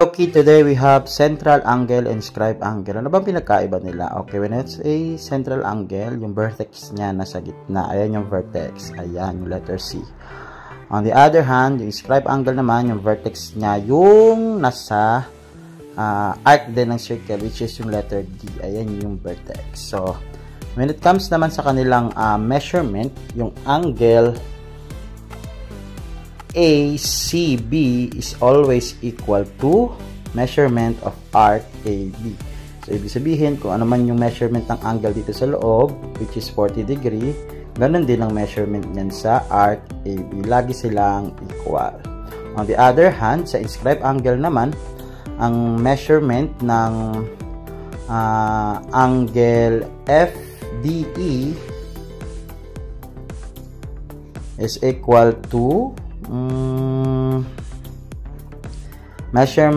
Okay, today we have central angle and scribe angle. Ano bang pinagkaiba nila? Okay, when it's a central angle, yung vertex niya nasa gitna. Ayan yung vertex. Ayan, yung letter C. On the other hand, yung scribe angle naman, yung vertex niya yung nasa arc din ng circle, which is yung letter D. Ayan yung vertex. So, when it comes naman sa kanilang measurement, yung angle ACB is always equal to measurement of arc AB. So, ibig sabihin, kung ano man yung measurement ng angle dito sa loob, which is 40 degree, ganun din ang measurement niyan sa arc AB. Lagi silang equal. On the other hand, sa inscribed angle naman, ang measurement ng angle FDE is equal to measurement